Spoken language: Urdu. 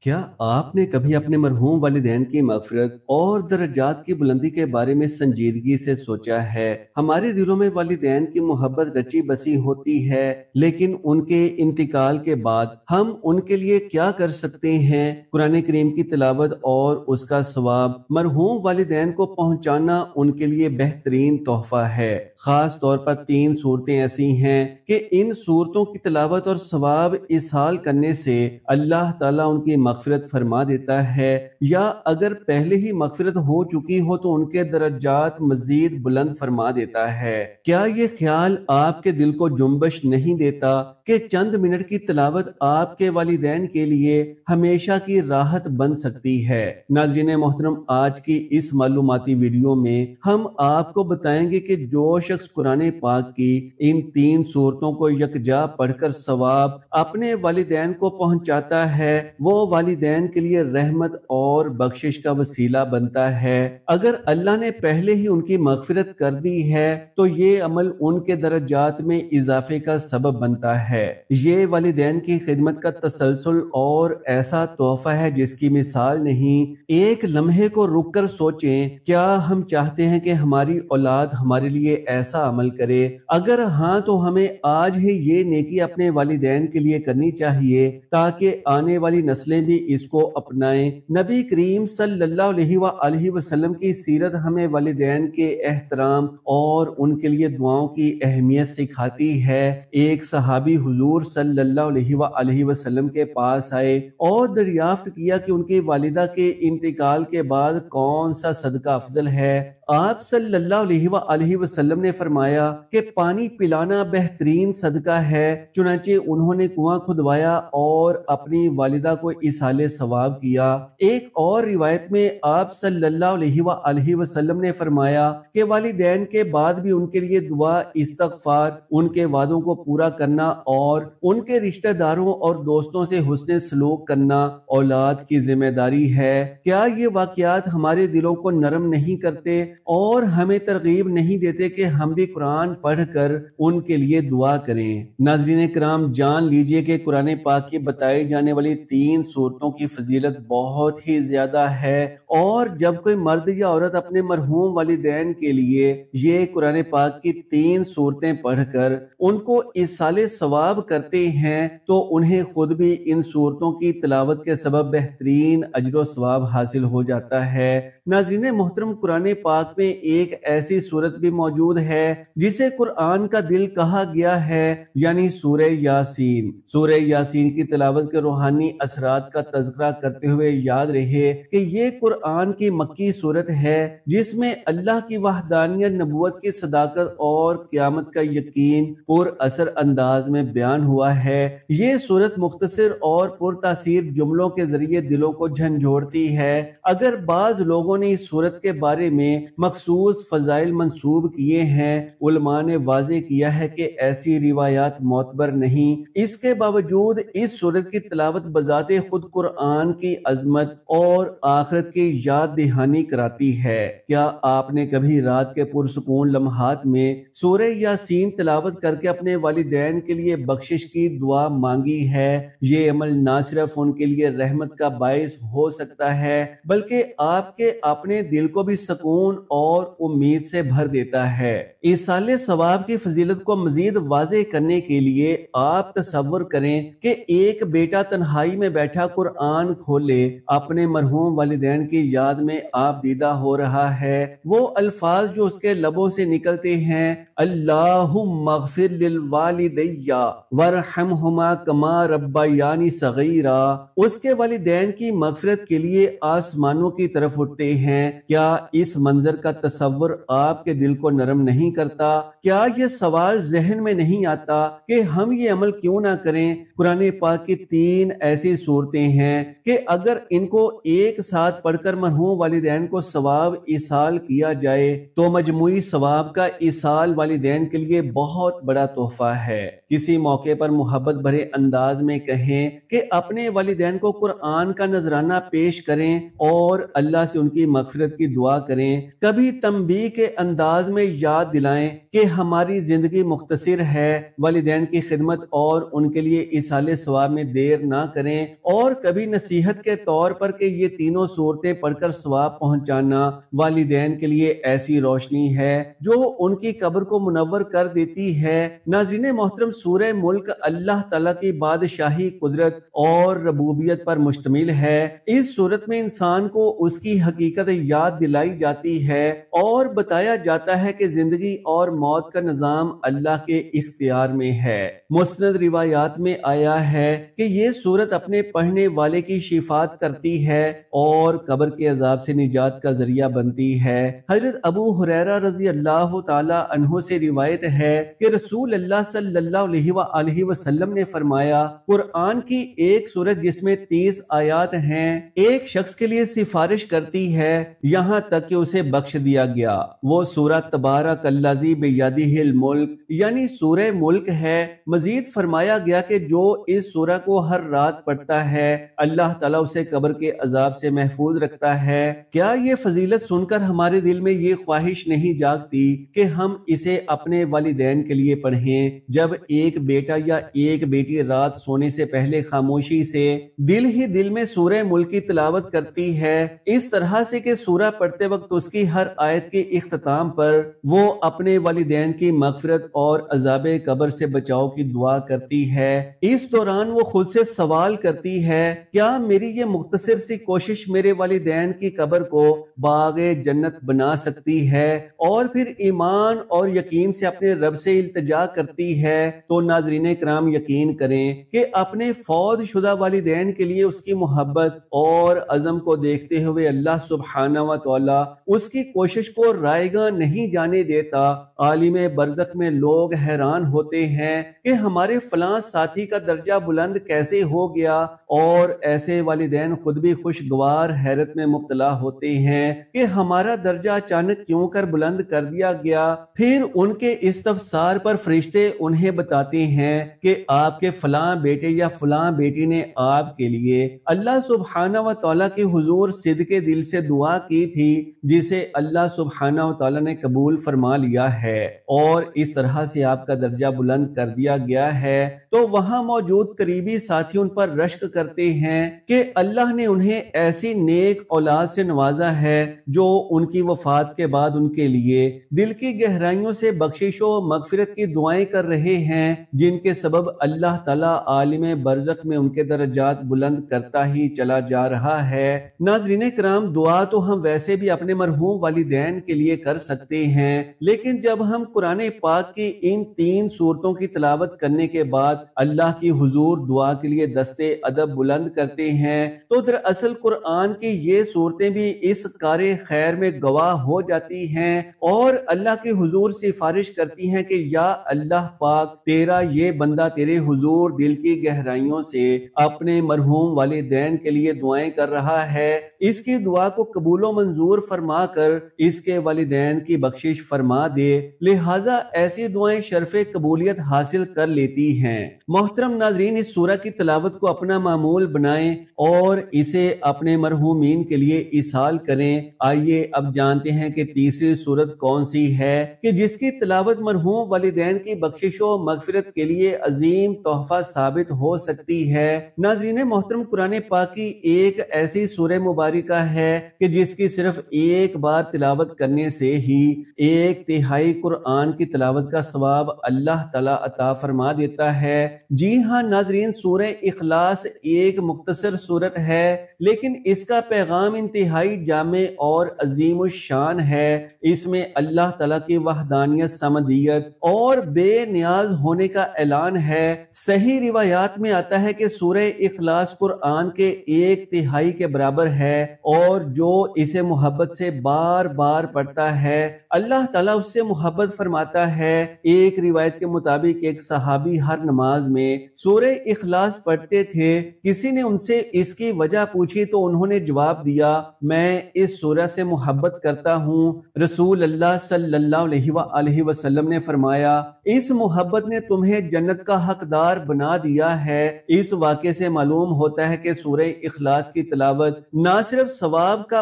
کیا آپ نے کبھی اپنے مرحوم والدین کی مغفرت اور درجات کی بلندی کے بارے میں سنجیدگی سے سوچا ہے؟ ہمارے دلوں میں والدین کی محبت رچی بسی ہوتی ہے، لیکن ان کے انتقال کے بعد ہم ان کے لیے کیا کر سکتے ہیں؟ قرآن کریم کی تلاوت اور اس کا ثواب مرحوم والدین کو پہنچانا ان کے لیے بہترین تحفہ ہے۔ خاص طور پر 3 صورتیں ایسی ہیں کہ ان صورتوں کی تلاوت اور ثواب ایصال کرنے سے اللہ تعالیٰ ان کی مغفرت فرما دیتا ہے، یا اگر پہلے ہی مغفرت ہو چکی ہو تو ان کے درجات مزید بلند فرما دیتا ہے۔ کیا یہ خیال آپ کے دل کو جنبش نہیں دیتا کہ چند منٹ کی تلاوت آپ کے والدین کے لیے ہمیشہ کی راحت بن سکتی ہے؟ ناظرین محترم، آج کی اس معلوماتی ویڈیو میں ہم آپ کو بتائیں گے کہ جو شخص قرآن پاک کی ان 3 صورتوں کو یکجا پڑھ کر ثواب اپنے والدین کو پہنچاتا ہے، وہ والدین کے لیے رحمت اور بخشش کا وسیلہ بنتا ہے۔ اگر اللہ نے پہلے ہی ان کی مغفرت کر دی ہے تو یہ عمل ان کے درجات میں اضافے کا سبب بنتا ہے۔ یہ والدین کی خدمت کا تسلسل اور ایسا تحفہ ہے جس کی مثال نہیں۔ ایک لمحے کو رک کر سوچیں، کیا ہم چاہتے ہیں کہ ہماری اولاد ہمارے لیے ایسا عمل کرے؟ اگر ہاں تو ہمیں آج ہی یہ نیکی اپنے والدین کے لیے کرنی چاہیے تاکہ آنے والی نسلیں بھی اس کو اپنائیں۔ نبی کریم صلی اللہ علیہ وآلہ وسلم کی سیرت ہمیں والدین کے احترام اور ان کے لیے دعاؤں کی اہمیت سکھاتی ہے۔ ایک صحابی حضور صلی اللہ علیہ وآلہ وسلم کے پاس آئے اور دریافت کیا کہ ان کی والدہ کے انتقال کے بعد کون سا صدقہ افضل ہے۔ آپ صلی اللہ علیہ وآلہ وسلم نے فرمایا کہ پانی پلانا بہترین صدقہ ہے۔ چنانچہ انہوں نے کنواں کھدوایا اور اپنی والدہ کو ایصال ثواب کیا۔ ایک اور روایت میں آپ صلی اللہ علیہ وآلہ وسلم نے فرمایا کہ والدین کے بعد بھی ان کے لیے دعا، استغفار، ان کے وعدوں کو پورا کرنا اور ان کے رشتہ داروں اور دوستوں سے حسن سلوک کرنا اولاد کی ذمہ داری ہے۔ کیا یہ واقعات ہمارے دلوں کو نرم نہیں کرتے اور ہمیں ترغیب نہیں دیتے کہ ہم بھی قرآن پڑھ کر ان کے لیے دعا کریں؟ ناظرین کرام، جان لیجئے کہ قرآن پاک کی بتائی جانے والی 3 صورتوں کی فضیلت بہت ہی زیادہ ہے، اور جب کوئی مرد یا عورت اپنے مرحوم والدین کے لیے یہ قرآن پاک کی 3 صورتیں پڑھ کر ان کو ایصال ثواب کرتے ہیں تو انہیں خود بھی ان صورتوں کی تلاوت کے سبب بہترین اجر و ثواب حاصل ہو جاتا ہے۔ ناظرین محترم، قرآن پاک میں ایک ایسی صورت بھی موجود ہے جسے قرآن کا دل کہا گیا ہے، یعنی سورہ یاسین۔ سورہ یاسین کی تلاوت کے روحانی اثرات کا تذکرہ کرتے ہوئے یاد رہے کہ یہ قرآن کی مکی صورت ہے جس میں اللہ کی وحدانیت، نبوت کی صداقت اور قیامت کا یقین پر اثر انداز میں بیان ہوا ہے۔ یہ صورت مختصر اور پر تاثیر جملوں کے ذریعے دلوں کو جھنجھوڑتی ہے۔ اگر بعض لوگوں نے اس صورت کے بارے میں مخصوص فضائل منسوب کیے ہیں، علماء نے واضح کیا ہے کہ ایسی روایات معتبر نہیں۔ اس کے باوجود اس صورت کی تلاوت بذات خود قرآن کی عظمت اور آخرت کی یاد دہانی کراتی ہے۔ کیا آپ نے کبھی رات کے پرسکون لمحات میں سورہ یاسین تلاوت کر کے اپنے والدین کے لیے بخشش کی دعا مانگی ہے؟ یہ عمل نہ صرف ان کے لیے رحمت کا باعث ہو سکتا ہے بلکہ آپ کے اپنے دل کو بھی سکون اور امید سے بھر دیتا ہے۔ ایصال ثواب کی فضیلت کو مزید واضح کرنے کے لیے آپ تصور کریں کہ ایک بیٹا تنہائی میں بیٹھا قرآن کھولے، اپنے مرحوم والدین کی یاد میں آپ دیدہ ہو رہا ہے۔ وہ الفاظ جو اس کے لبوں سے نکلتے ہیں، اللہم اغفر للوالدی وارحمہما کما ربیانی صغیرا، اس کے والدین کی مغفرت کے لیے آسمانوں کی طرف اٹھتے ہیں۔ کیا اس منظر کا تصور آپ کے دل کو نرم نہیں کرتا؟ کیا یہ سوال ذہن میں نہیں آتا کہ ہم یہ عمل کیوں نہ کریں؟ قرآن پاک کی 3 ایسی صورتیں ہیں کہ اگر ان کو ایک ساتھ پڑھ کر مرحوم والدین کو ثواب ایصال کیا جائے تو مجموعی ثواب کا ایصال والدین کے لیے بہت بڑا تحفہ ہے۔ کسی موقع پر محبت بھرے انداز میں کہیں کہ اپنے والدین کو قرآن کا نذرانہ پیش کریں اور اللہ سے ان کی مغفرت کی دعا کریں۔ کبھی تنبیہ کے انداز میں یاد دلائیں کہ ہماری زندگی مختصر ہے، والدین کی خدمت اور ان کے لیے ایصال ثواب میں دیر نہ کریں، اور کبھی نصیحت کے طور پر کہ یہ تینوں صورتیں پڑھ کر ثواب پہنچانا والدین کے لیے ایسی روشنی ہے جو ان کی قبر کو منور کر دیتی ہے۔ ناظرین محترم، سورہ ملک اللہ تعالیٰ کی بادشاہی، قدرت اور ربوبیت پر مشتمل ہے۔ اس صورت میں انسان کو اس کی حقیقت یاد دلائی جاتی ہے اور بتایا جاتا ہے کہ زندگی اور موت کا نظام اللہ کے اختیار میں ہے۔ مستند روایات میں آیا ہے کہ یہ صورت اپنے پڑھنے والے کی شفاعت کرتی ہے اور قبر کے عذاب سے نجات کا ذریعہ بنتی ہے۔ حضرت ابو ہریرہ رضی اللہ تعالی عنہ سے روایت ہے کہ رسول اللہ صلی اللہ علیہ وآلہ وسلم نے فرمایا، قرآن کی ایک سورت جس میں 30 آیات ہیں ایک شخص کے لیے سفارش کرتی ہے یہاں تک کہ اسے بخش دیا گیا۔ وہ سورہ تبارک الذی بیدہ الملک یعنی سورہ ملک ہے۔ مزید فرمایا گیا کہ جو اس سورہ کو ہر رات پڑھتا ہے اللہ تعالیٰ اسے قبر کے عذاب سے محفوظ رکھتا ہے۔ کیا یہ فضیلت سن کر ہمارے دل میں یہ خواہش نہیں جاگتی کہ ہم اسے اپنے والدین کے لیے پڑھیں؟ جب ایک بیٹا یا ایک بیٹی رات سونے سے پہلے خاموشی سے دل ہی دل میں سورہ ملک کی تلاوت کرتی ہے، اس طرح سے کہ سورہ پڑھتے وقت اس کی ہر آیت کے اختتام پر وہ اپنے والدین کی مغفرت اور عذاب قبر سے بچاؤ کی دعا کرتی ہے، اس دوران وہ خود سے سوال کرتی ہے، کیا میری یہ مختصر سی کوشش میرے والدین کی قبر کو باغ جنت بنا سکتی ہے؟ اور پھر ایمان اور یقین سے اپنے رب سے التجا کرتی ہے۔ تو ناظرین کرام، یقین کریں کہ اپنے فوت شدہ والدین کے لیے اس کی محبت اور عزم کو دیکھتے ہوئے اللہ سبحانہ و تعالی اس کی کوشش کو رائیگاں نہیں جانے دیتا۔ عالم برزخ میں لوگ حیران ہوتے ہیں کہ ہمارے فلاں ساتھی کا درجہ بلند کیسے ہو گیا، اور ایسے والدین خود بھی خوشگوار حیرت میں مبتلا ہوتے ہیں کہ ہمارا درجہ اچانک کیوں کر بلند کر دیا گیا۔ پھر ان کے استفسار پر فرشتے انہیں بتاتے ہیں کہ آپ کے فلاں بیٹے یا فلاں بیٹی نے آپ کے لیے اللہ سبحانہ و تعالیٰ کے حضور صدقے دل سے دعا کی تھی، جسے اللہ سبحانہ و تعالیٰ نے قبول فرما لیا ہے، اور اس طرح سے آپ کا درجہ بلند کر دیا گیا ہے۔ تو وہاں موجود قریبی ساتھی ان پر رشک کرتے ہیں کہ اللہ نے انہیں ایسی نیک اولاد سے نوازا ہے جو ان کی وفات کے بعد ان کے لیے دل کی گہرائیوں سے بخشش و مغفرت کی دعائیں کر رہے ہیں، جن کے سبب اللہ تعالیٰ عالم برزخ میں ان کے درجات بلند کرتا ہی چلا جا رہا ہے۔ ناظرین کرام، دعا تو ہم ویسے بھی اپنے مرحوم والدین کے لیے کر سکتے ہیں، لیکن جب ہم قرآن پاک کی ان 3 سورتوں کی تلاوت کرنے کے بعد اللہ کی حضور دعا کے لیے دستے ادب بلند کرتے ہیں تو دراصل قرآن کی یہ صورتیں بھی اس کار خیر میں گواہ ہو جاتی ہیں اور اللہ کے حضور سفارش کرتی ہیں کہ یا اللہ پاک، تیرا یہ بندہ تیرے حضور دل کی گہرائیوں سے اپنے مرحوم والدین کے لیے دعائیں کر رہا ہے، اس کی دعا کو قبول و منظور فرما کر اس کے والدین کی بخشش فرما دے، لہٰذا ایسی دعائیں شرف قبولیت حاصل کر لیتی ہیں۔ محترم ناظرین، اس سورہ کی تلاوت کو اپنا معمول بنائیں اور اسے اپنے مرحومین کے لیے ایصال کریں۔ آئیے اب جانتے ہیں کہ تیسری سورت کون سی ہے کہ جس کی تلاوت مرحوم والدین کی بخشش و مغفرت کے لیے عظیم تحفہ ثابت ہو سکتی ہے۔ ناظرین محترم، قرآن پاک کی ایک ایسی سورہ مبارکہ ہے کہ جس کی صرف ایک بار تلاوت کرنے سے ہی 1/3 قرآن کی تلاوت کا ثواب اللہ تعالیٰ عطا فرما دیتا ہے۔ جی ہاں ناظرین، سورہ اخلاص ایک مختصر سورت ہے، لیکن اس کا پیغام انتہائی جامع اور عظیم الشان ہے۔ اس میں اللہ تعالیٰ کی وحدانیت، صمدیت اور بے نیاز ہونے کا اعلان ہے۔ صحیح روایات میں آتا ہے کہ سورہ اخلاص قرآن کے 1/3 کے برابر ہے، اور جو اسے محبت سے بار بار پڑھتا ہے اللہ تعالیٰ اس سے محبت فرماتا ہے۔ ایک روایت کے مطابق ایک صحابی ہر نماز میں سورہ اخلاص پڑھتے تھے۔ کسی نے ان سے اس کی وجہ پوچھی تو انہوں نے جواب دیا، میں اس سورہ سے محبت کرتا ہوں۔ رسول اللہ صلی اللہ علیہ وآلہ وسلم نے فرمایا، اس محبت نے تمہیں جنت کا حقدار بنا دیا ہے۔ اس واقعے سے معلوم ہوتا ہے کہ سورہ اخلاص کی تلاوت نہ صرف ثواب کا